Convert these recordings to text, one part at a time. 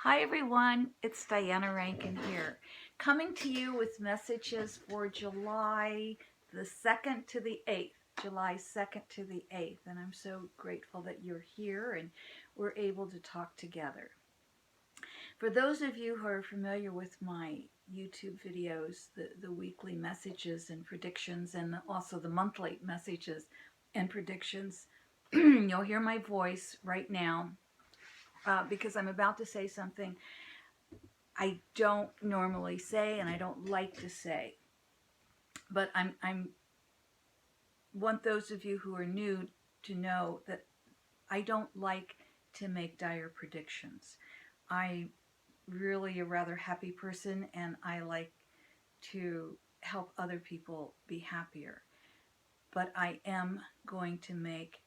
Hi everyone, it's Diana Rankin here, coming to you with messages for July the 2nd to the 8th, July 2nd to the 8th, and I'm so grateful that you're here and we're able to talk together. For those of you who are familiar with my YouTube videos, the weekly messages and predictions, and also the monthly messages and predictions, you'll hear my voice right now because I'm about to say something I don't normally say and I don't like to say. But I'm want those of you who are new to know that I don't like to make dire predictions. I'm really a rather happy person and I like to help other people be happier. But I am going to make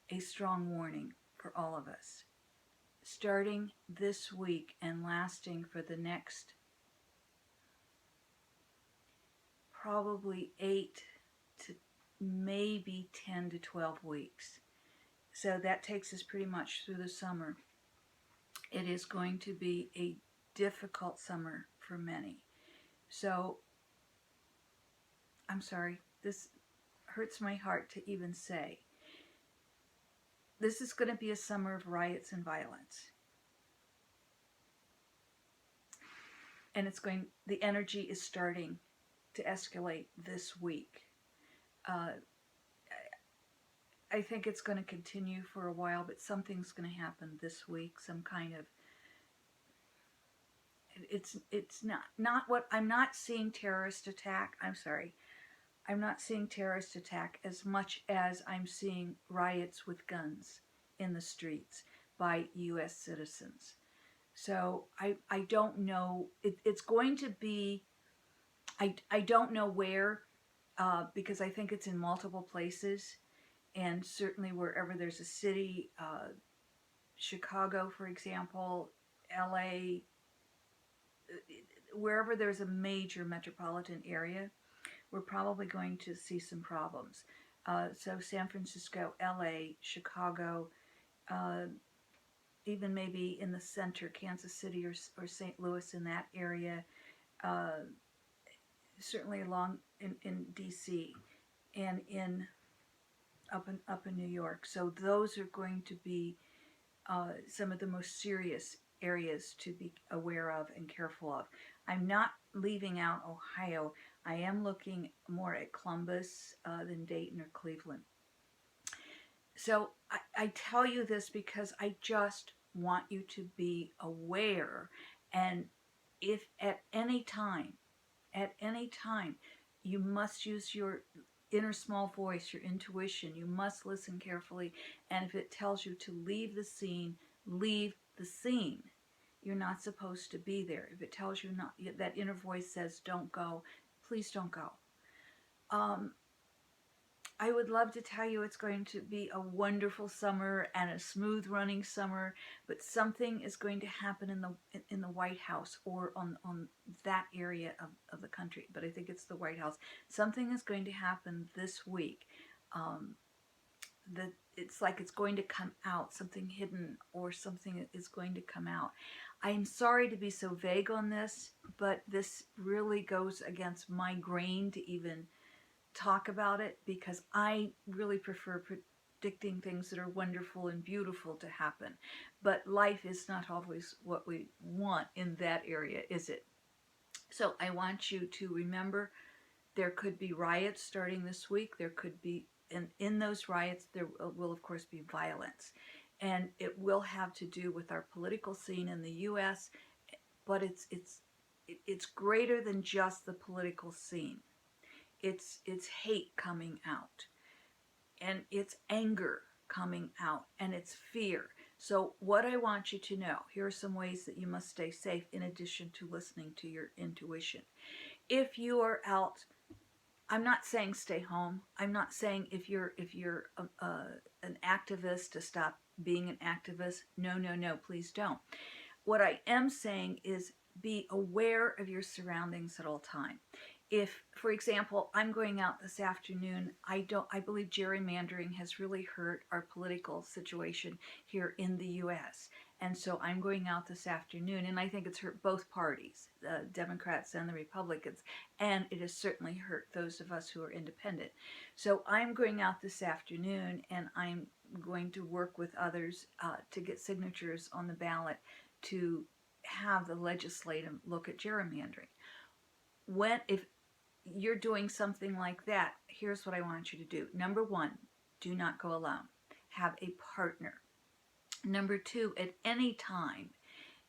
a strong warning for all of us. Starting this week and lasting for the next probably 8 to maybe 10 to 12 weeks. So that takes us pretty much through the summer. It is going to be a difficult summer for many. So, I'm sorry, this hurts my heart to even say. This is going to be a summer of riots and violence. And the energy is starting to escalate this week. I think it's going to continue for a while, but something's going to happen this week. Some kind of it's not what I'm not seeing terrorist attack. I'm sorry. I'm not seeing terrorist attack as much as I'm seeing riots with guns in the streets by US citizens. So I don't know. It's going to be, I don't know where, because I think it's in multiple places. And certainly wherever there's a city, Chicago, for example, LA, wherever there's a major metropolitan area, we're probably going to see some problems. So San Francisco, LA, Chicago, even maybe in the center, Kansas City or St. Louis, in that area, certainly along in DC and up in New York. So those are going to be some of the most serious areas to be aware of and careful of. I'm not leaving out Ohio. I am looking more at Columbus than Dayton or Cleveland. So I tell you this because I just want you to be aware. And if at any time, you must use your inner small voice, your intuition. You must listen carefully. And if it tells you to leave the scene, leave the scene. You're not supposed to be there. If it tells you not, that inner voice says don't go, please don't go. I would love to tell you it's going to be a wonderful summer and a smooth running summer, but something is going to happen in the White House or on that area of the country. But I think it's the White House. Something is going to happen this week. That it's like it's going to come out, something hidden or something is going to come out. I'm sorry to be so vague on this, but this really goes against my grain to even talk about it, because I really prefer predicting things that are wonderful and beautiful to happen. But life is not always what we want in that area, is it? So I want you to remember there could be riots starting this week. There could be, and in those riots there will of course be violence. And it will have to do with our political scene in the US, but it's greater than just the political scene. It's hate coming out, and it's anger coming out, and it's fear. So what I want you to know, here are some ways that you must stay safe in addition to listening to your intuition. If you are out, I'm not saying stay home. I'm not saying if you're an activist to stop being an activist. No, please don't. What I am saying is be aware of your surroundings at all time. If, for example, I'm going out this afternoon, I believe gerrymandering has really hurt our political situation here in the U.S. And so I'm going out this afternoon, and I think it's hurt both parties, the Democrats and the Republicans, and it has certainly hurt those of us who are independent. So I'm going out this afternoon, and I'm going to work with others to get signatures on the ballot to have the legislative look at gerrymandering. If you're doing something like that, here's what I want you to do. Number one, do not go alone. Have a partner. Number two, at any time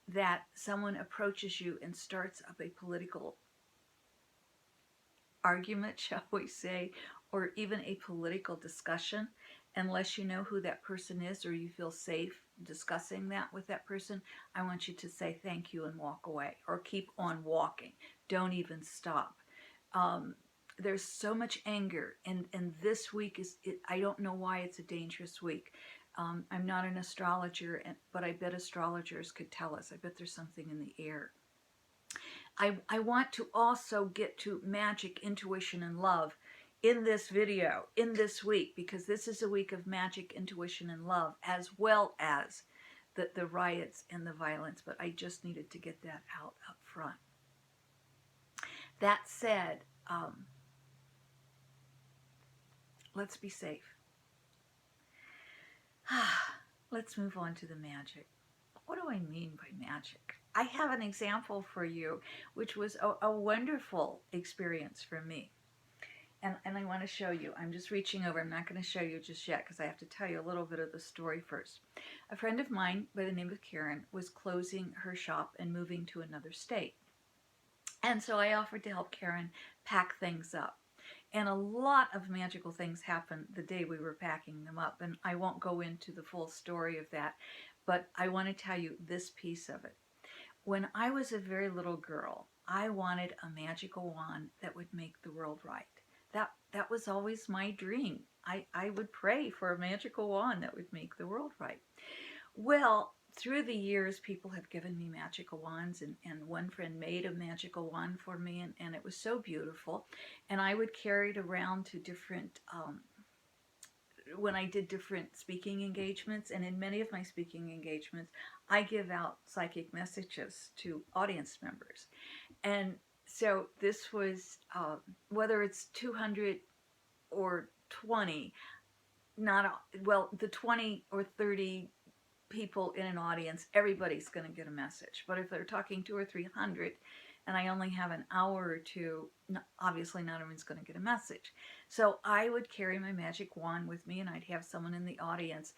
that someone approaches you and starts up a political argument, shall we say, or even a political discussion, unless you know who that person is or you feel safe discussing that with that person, I want you to say thank you and walk away, or keep on walking. Don't even stop. There's so much anger, and this week I don't know why it's a dangerous week. I'm not an astrologer, but I bet astrologers could tell us. I bet there's something in the air. I want to also get to magic, intuition, and love in this video, in this week, because this is a week of magic, intuition, and love, as well as the riots and the violence. But I just needed to get that out up front. That said, let's be safe. Let's move on to the magic. What do I mean by magic? I have an example for you, which was a wonderful experience for me. And I want to show you. I'm just reaching over. I'm not going to show you just yet because I have to tell you a little bit of the story first. A friend of mine by the name of Karen was closing her shop and moving to another state. And so I offered to help Karen pack things up. And a lot of magical things happened the day we were packing them up. And I won't go into the full story of that, but I want to tell you this piece of it. When I was a very little girl, I wanted a magical wand that would make the world right. That was always my dream. I would pray for a magical wand that would make the world right. Well, through the years, people have given me magical wands, and one friend made a magical wand for me, and it was so beautiful. And I would carry it around to different, when I did different speaking engagements, and in many of my speaking engagements, I give out psychic messages to audience members. And so this was, whether it's 200 or 20, the 20 or 30 people in an audience, everybody's going to get a message. But if they're talking 200 or 300, and I only have an hour or two, obviously not everyone's going to get a message. So I would carry my magic wand with me, and I'd have someone in the audience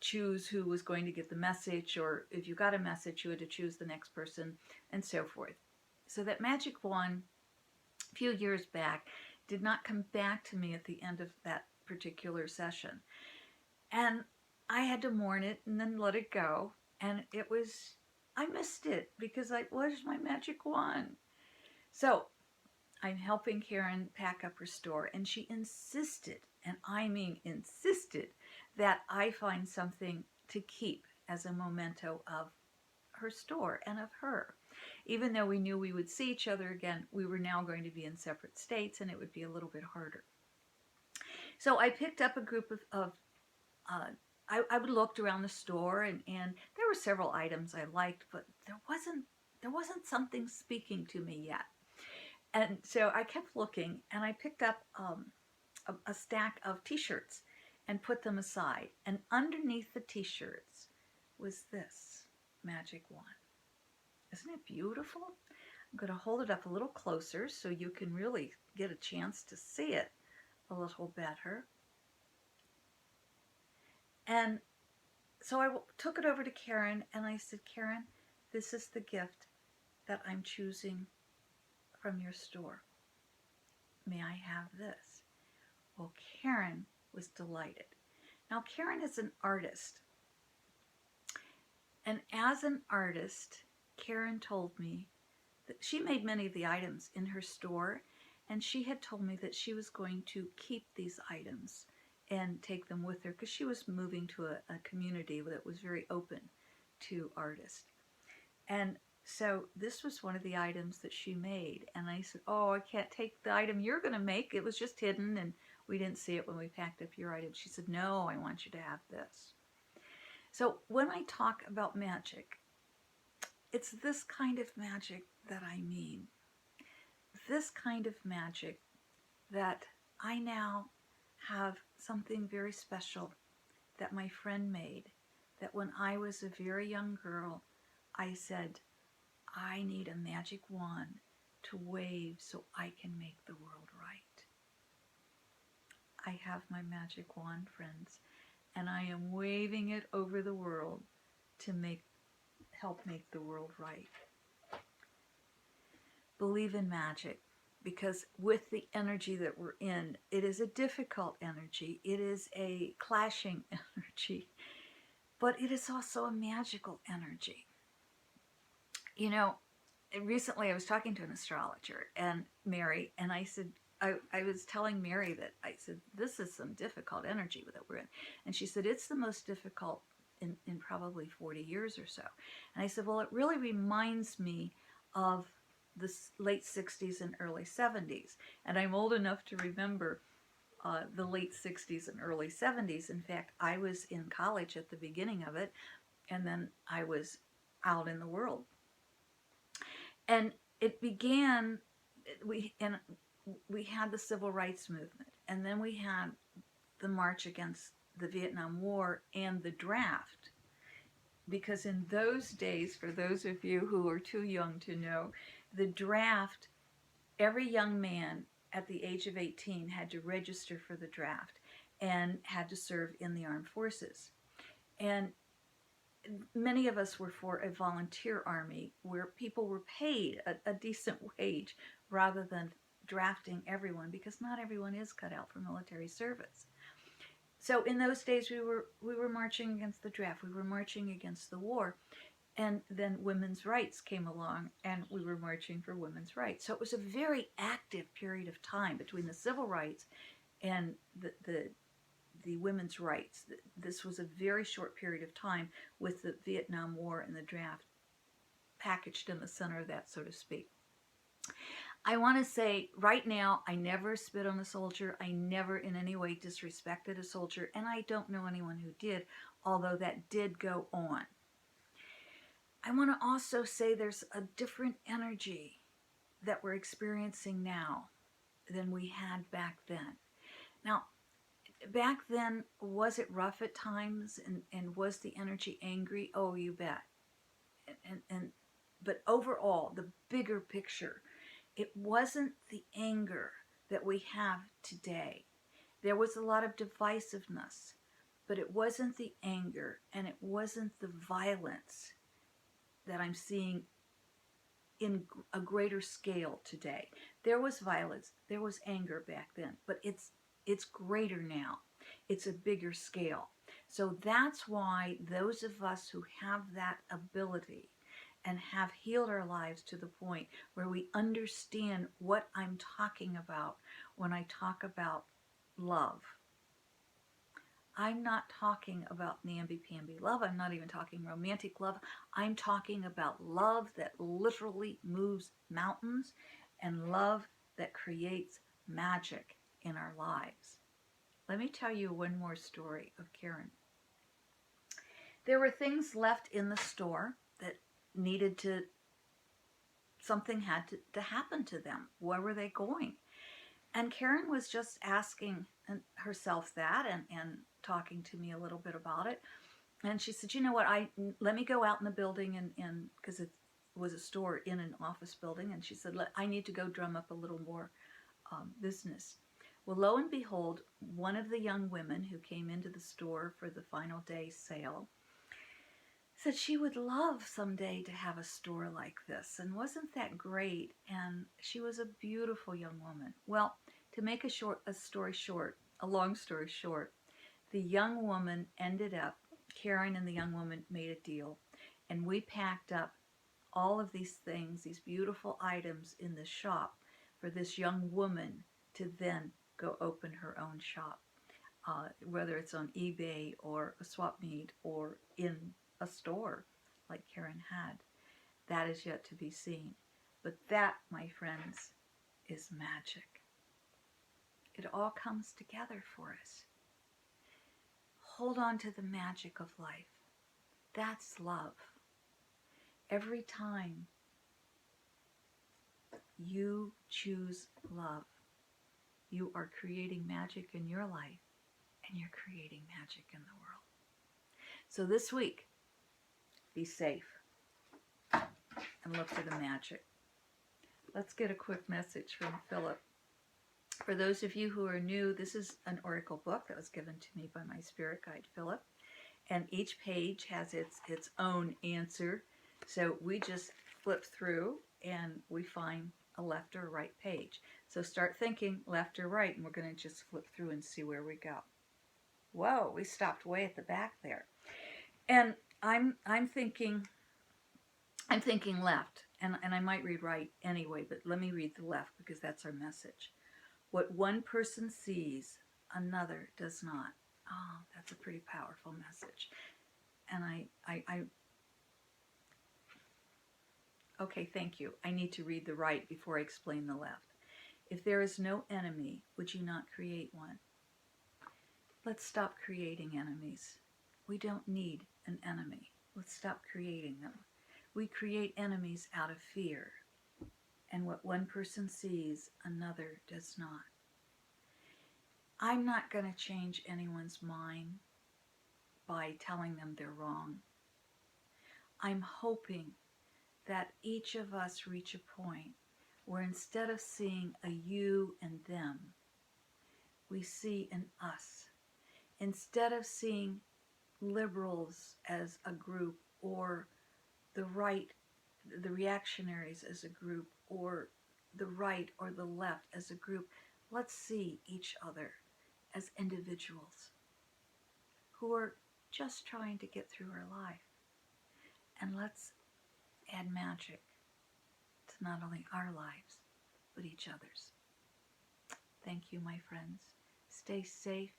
choose who was going to get the message, or if you got a message, you had to choose the next person, and so forth. So that magic wand, a few years back, did not come back to me at the end of that particular session. And I had to mourn it and then let it go. And I missed it because where's my magic wand? So I'm helping Karen pack up her store, and she insisted, and I mean insisted, that I find something to keep as a memento of her store and of her. Even though we knew we would see each other again, we were now going to be in separate states, and it would be a little bit harder. So I picked up a group of I looked around the store, and there were several items I liked, but there wasn't something speaking to me yet. And so I kept looking, and I picked up a stack of t-shirts and put them aside. And underneath the t-shirts was this magic wand. Isn't it beautiful? I'm going to hold it up a little closer so you can really get a chance to see it a little better. And so I took it over to Karen, and I said, Karen, this is the gift that I'm choosing from your store. May I have this? Well, Karen was delighted. Now, Karen is an artist. And as an artist, Karen told me that she made many of the items in her store, and she had told me that she was going to keep these items and take them with her because she was moving to a community that was very open to artists. And so this was one of the items that she made. And I said, oh, I can't take the item you're going to make. It was just hidden, and we didn't see it when we packed up your item. She said, no, I want you to have this. So when I talk about magic, it's this kind of magic that I mean. This kind of magic that I now have something very special that my friend made, that when I was a very young girl, I said, I need a magic wand to wave so I can make the world right. I have my magic wand, friends, and I am waving it over the world to help make the world right. Believe in magic, because with the energy that we're in, it is a difficult energy. It is a clashing energy, but it is also a magical energy. You know, recently I was talking to an astrologer, and Mary, and I said, I was telling Mary that I said, this is some difficult energy that we're in. And she said, it's the most difficult in probably 40 years or so. And I said, well, it really reminds me of the late 60s and early 70s. And I'm old enough to remember the late 60s and early 70s. In fact, I was in college at the beginning of it, and then I was out in the world. And it began, we had the civil rights movement, and then we had the march against the Vietnam War and the draft. Because in those days, for those of you who are too young to know, the draft, every young man at the age of 18 had to register for the draft and had to serve in the armed forces. And many of us were for a volunteer army where people were paid a decent wage rather than drafting everyone, because not everyone is cut out for military service. So in those days we were marching against the draft, we were marching against the war, and then women's rights came along and we were marching for women's rights. So it was a very active period of time between the civil rights and the women's rights. This was a very short period of time with the Vietnam War and the draft packaged in the center of that, so to speak. I want to say right now, I never spit on a soldier. I never in any way disrespected a soldier, and I don't know anyone who did, although that did go on. I want to also say there's a different energy that we're experiencing now than we had back then. Now, back then, was it rough at times, and was the energy angry? Oh, you bet. But overall, the bigger picture, it wasn't the anger that we have today. There was a lot of divisiveness, but it wasn't the anger, and it wasn't the violence that I'm seeing in a greater scale today. There was violence, there was anger back then, but it's greater now. It's a bigger scale. So that's why those of us who have that ability and have healed our lives to the point where we understand what I'm talking about when I talk about love. I'm not talking about namby-pamby love. I'm not even talking romantic love. I'm talking about love that literally moves mountains, and love that creates magic in our lives. Let me tell you one more story of Karen. There were things left in the store that needed to, something had to happen to them. Where were they going? And Karen was just asking herself that, and talking to me a little bit about it. And she said, you know what, let me go out in the building, and because it was a store in an office building, and she said, I need to go drum up a little more business. Well, lo and behold, one of the young women who came into the store for the final day sale said she would love someday to have a store like this. And wasn't that great? And she was a beautiful young woman. Well, to make a long story short, the young woman ended up, Karen and the young woman made a deal, and we packed up all of these things, these beautiful items in the shop for this young woman to then go open her own shop, whether it's on eBay or a swap meet or in a store like Karen had. That is yet to be seen. But that, my friends, is magic. It all comes together for us. Hold on to the magic of life. That's love. Every time you choose love, you are creating magic in your life, and you're creating magic in the world. So this week, be safe and look for the magic. Let's get a quick message from Philip. For those of you who are new, this is an oracle book that was given to me by my spirit guide, Philip. And each page has its own answer. So we just flip through and we find a left or right page. So start thinking left or right, and we're going to just flip through and see where we go. Whoa, we stopped way at the back there. And I'm thinking left, and I might read right anyway, but let me read the left because that's our message. What one person sees, another does not. Oh, that's a pretty powerful message. And okay, thank you. I need to read the right before I explain the left. If there is no enemy, would you not create one? Let's stop creating enemies. We don't need an enemy. Let's stop creating them. We create enemies out of fear. And what one person sees, another does not. I'm not going to change anyone's mind by telling them they're wrong. I'm hoping that each of us reach a point where instead of seeing a you and them, we see an us. Instead of seeing liberals as a group, or the right, the reactionaries as a group, or the right or the left as a group, let's see each other as individuals who are just trying to get through our life. And let's add magic to not only our lives, but each other's. Thank you, my friends. Stay safe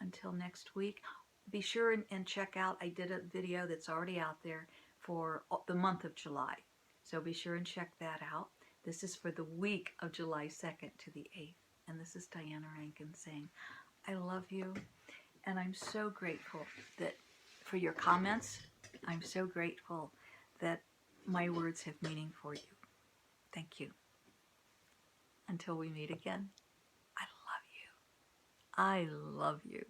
until next week. Be sure and check out, I did a video that's already out there for the month of July. So be sure and check that out. This is for the week of July 2nd to the 8th. And this is Diana Rankin saying, I love you. And I'm so grateful that for your comments. I'm so grateful that my words have meaning for you. Thank you. Until we meet again, I love you. I love you.